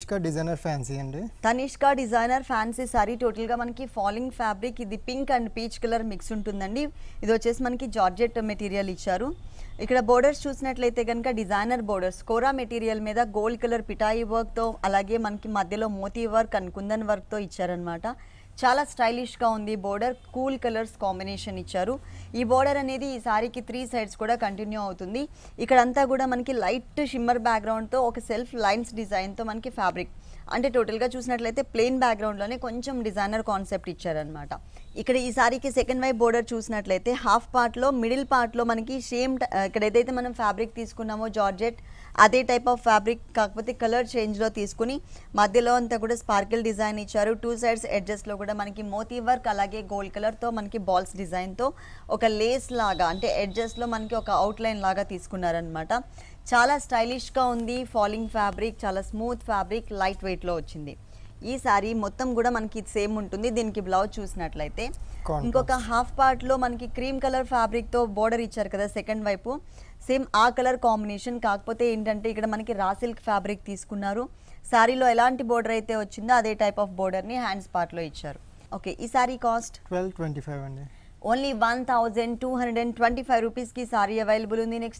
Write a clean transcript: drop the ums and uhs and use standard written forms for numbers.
Tanishq designer fancy అండి. Tanishq designer fancy sorry టోటల్గా మనకి ఫాలింగ్ ఫ్యాబ్రిక్, ఇది pink and peach colour mix ఉంటుందండి. ఇది వచ్చేసి మనకి జార్జెట్ మెటీరియల్ ఇచ్చారు. ఇక్కడ బోర్డర్స్ చూసినట్లయితే కనుక డిజైనర్ బోర్డర్స్ కోరా మెటీరియల్ మీద గోల్డ్ కలర్ పిటాయి వర్క్తో, అలాగే మనకి మధ్యలో మోతీ వర్క్ అండ్ కుందన్ వర్క్తో ఇచ్చారనమాట. చాలా స్టైలిష్గా ఉంది బోర్డర్. కూల్ కలర్స్ కాంబినేషన్ ఇచ్చారు. ఈ బోర్డర్ అనేది ఈ సారీకి 3 సైడ్స్ కూడా కంటిన్యూ అవుతుంది. ఇక్కడంతా కూడా మనకి లైట్ షిమ్మర్ బ్యాక్గ్రౌండ్తో ఒక సెల్ఫ్ లైన్స్ డిజైన్తో మనకి ఫ్యాబ్రిక్, అంటే టోటల్గా చూసినట్లయితే ప్లెయిన్ బ్యాక్గ్రౌండ్లోనే కొంచెం డిజైనర్ కాన్సెప్ట్ ఇచ్చారనమాట. ఇక్కడ ఈ సారీకి సెకండ్ వైపు బోర్డర్ చూసినట్లయితే హాఫ్ పార్ట్లో మిడిల్ పార్ట్లో మనకి సేమ్ ఇక్కడ ఏదైతే మనం ఫ్యాబ్రిక్ తీసుకున్నామో జార్జెట్, అదే టైప్ ఆఫ్ ఫ్యాబ్రిక్ కాకపోతే కలర్ చేంజ్లో తీసుకుని మధ్యలో అంతా కూడా స్పార్కిల్ డిజైన్ ఇచ్చారు. 2 సైడ్స్ ఎడ్జెస్లో కూడా మనకి మోతీ వర్క్, అలాగే గోల్డ్ కలర్తో మనకి బాల్స్ డిజైన్తో ఒక లేస్ లాగా, అంటే ఎడ్జెస్లో మనకి ఒక అవుట్లైన్ లాగా తీసుకున్నారనమాట. చాలా స్టైలిష్గా ఉంది. ఫాలింగ్ ఫ్యాబ్రిక్, చాలా స్మూత్ ఫ్యాబ్రిక్, లైట్ వెయిట్లో వచ్చింది. ఈ సారీ మొత్తం కూడా మనకి సేమ్ ఉంటుంది. దీనికి బ్లౌజ్ చూసినట్లయితే ఇంకొక హాఫ్ పార్ట్లో మనకి క్రీమ్ కలర్ ఫ్యాబ్రిక్తో బోర్డర్ ఇచ్చారు కదా సెకండ్ వైపు, సేమ్ ఆ కలర్ కాంబినేషన్. కాకపోతే ఏంటంటే ఇక్కడ మనకి రా సిల్క్ ఫ్యాబ్రిక్ తీసుకున్నారు. శారీలో ఎలాంటి బోర్డర్ అయితే వచ్చిందో అదే టైప్ ఆఫ్ బోర్డర్ని హ్యాండ్స్ పార్ట్లో ఇచ్చారు. ఓకే, ఈ సారీ కాస్ట్ 1225 అండి. ఓన్లీ 1225 రూపీస్కి సారీ అవైలబుల్ ఉంది. నెక్స్ట్